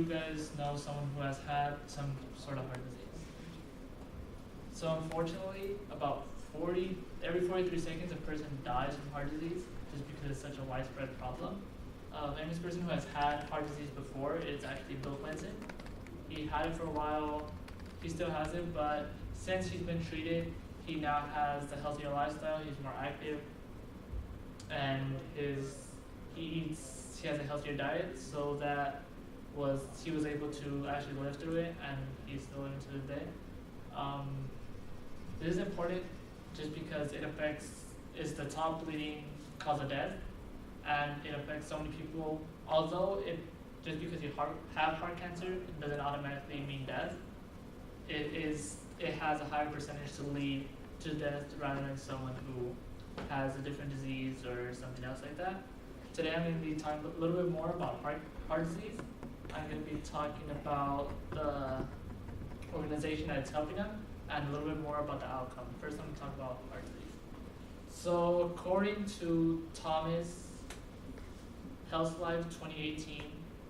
guys know someone who has had some sort of heart disease? So unfortunately, about every 43 seconds, a person dies from heart disease just because it's such a widespread problem. The famous person who has had heart disease before is actually Bill Clinton. He had it for a while, he still has it, but since he's been treated, he now has the healthier lifestyle, he's more active, and he has a healthier diet, so he was able to actually live through it, and he's still living to this day. This is important just because it's the top leading cause of death, and it affects so many people. Although just because you have heart cancer, it doesn't automatically mean death. It has a higher percentage to lead to death rather than someone who has a different disease or something else like that. Today I'm going to be talking a little bit more about heart disease. I'm going to be talking about the organization that's helping them and a little bit more about the outcome. First I'm going to talk about heart disease. So according to Thomas Health Life 2018,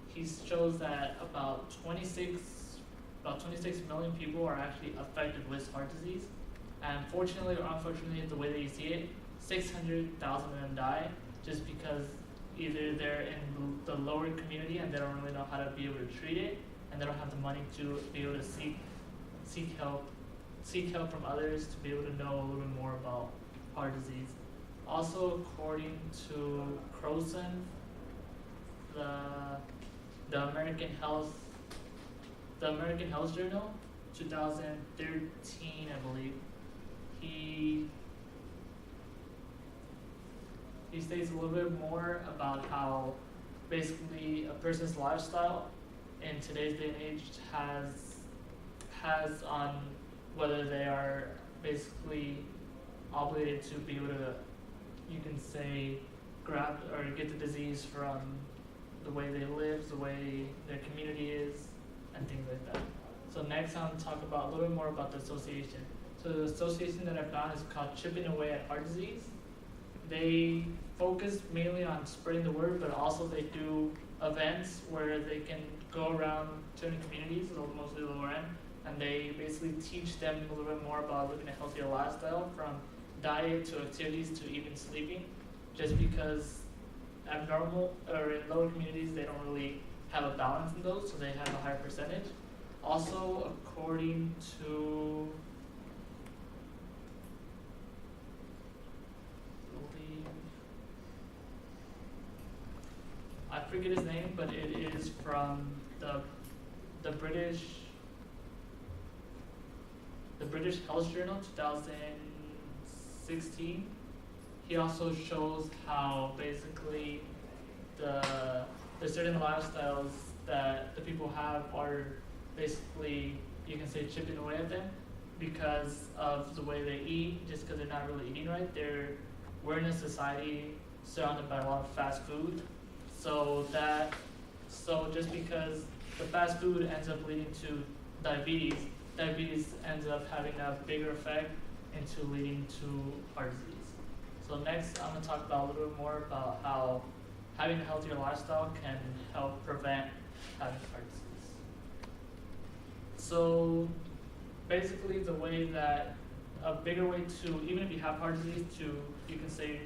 he shows that about 26 million people are actually affected with heart disease. And fortunately or unfortunately, the way that you see it, 600,000 of them die just because either they're in the lower community and they don't really know how to be able to treat it, and they don't have the money to be able to seek help from others to be able to know a little bit more about heart disease. Also, according to Croson, the American Health Journal, 2013, I believe, he states a little bit more about how basically a person's lifestyle in today's day and age has on whether they are basically obligated to be able to, you can say, grab or get the disease from the way they live, the way their community is, and things like that. So next I'm going to talk about a little bit more about the association. So the association that I found is called Chipping Away at Heart Disease. They focus mainly on spreading the word, but also they do events where they can go around certain communities, mostly lower end, and they basically teach them a little bit more about living a healthier lifestyle, from diet to activities to even sleeping, just because abnormal or in lower communities they don't really have a balance in those, so they have a higher percentage. Also, according to I forget his name, but it is from the British Health Journal 2016. He also shows how basically the certain lifestyles that the people have are basically, you can say, chipping away at them because of the way they eat, just because they're not really eating right. We're in a society surrounded by a lot of fast food. So just because the fast food ends up leading to diabetes ends up having a bigger effect into leading to heart disease. So next, I'm going to talk about a little bit more about how having a healthier lifestyle can help prevent having heart disease. So basically, the way that a bigger way to, even if you have heart disease, to, you can say,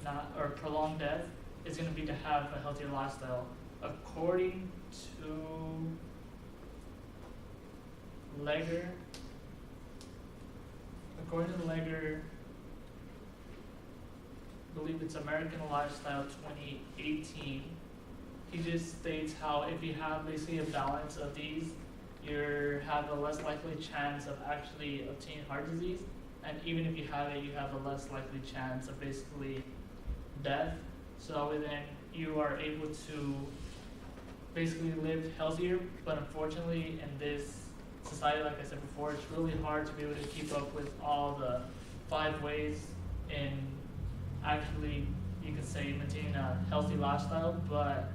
not or prolong death, is going to be to have a healthier lifestyle. According to Leger, I believe it's American Lifestyle 2018, he just states how if you have basically a balance of these, you have a less likely chance of actually obtaining heart disease, and even if you have it, you have a less likely chance of basically death. So then you are able to basically live healthier, but unfortunately in this society, like I said before, it's really hard to be able to keep up with all the 5 ways in actually, you can say, maintaining a healthy lifestyle, but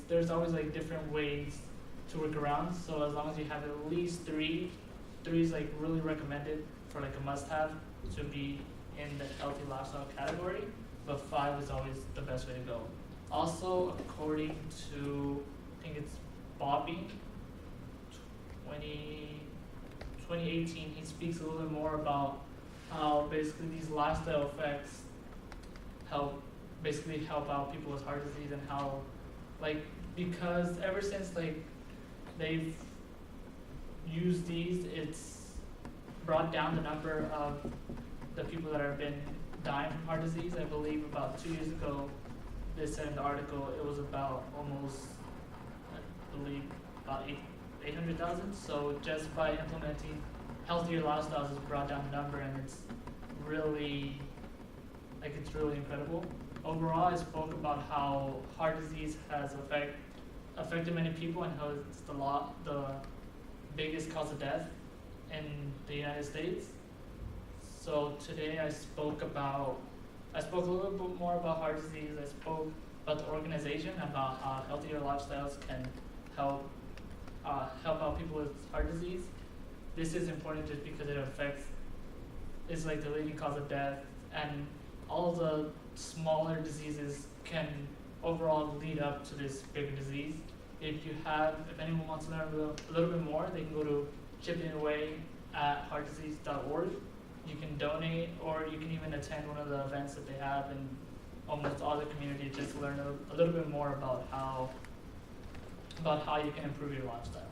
there's always like different ways to work around. So as long as you have at least 3 is like really recommended for like a must-have to be in the healthy lifestyle category, but 5 is always the best way to go. Also, according to, I think it's Bobby, 20, 2018, he speaks a little bit more about how basically these lifestyle effects help out people with heart disease, and how, like, because ever since like they've used these, it's brought down the number of the people that have been dying from heart disease. I believe about 2 years ago, they said in the article it was about almost, I believe, about 800,000. So just by implementing healthier lifestyles, has brought down the number, and it's really, it's really incredible. Overall, I spoke about how heart disease has affected many people, and how it's the biggest cause of death in the United States. So today I spoke a little bit more about heart disease. I spoke about the organization, about how healthier lifestyles can help out people with heart disease. This is important just because it's like the leading cause of death, and all the smaller diseases can overall lead up to this bigger disease. If anyone wants to learn a little bit more, they can go to chippingaway@heartdisease.org. You can donate, or you can even attend one of the events that they have in almost all the community, just to learn a little bit more about how you can improve your lifestyle.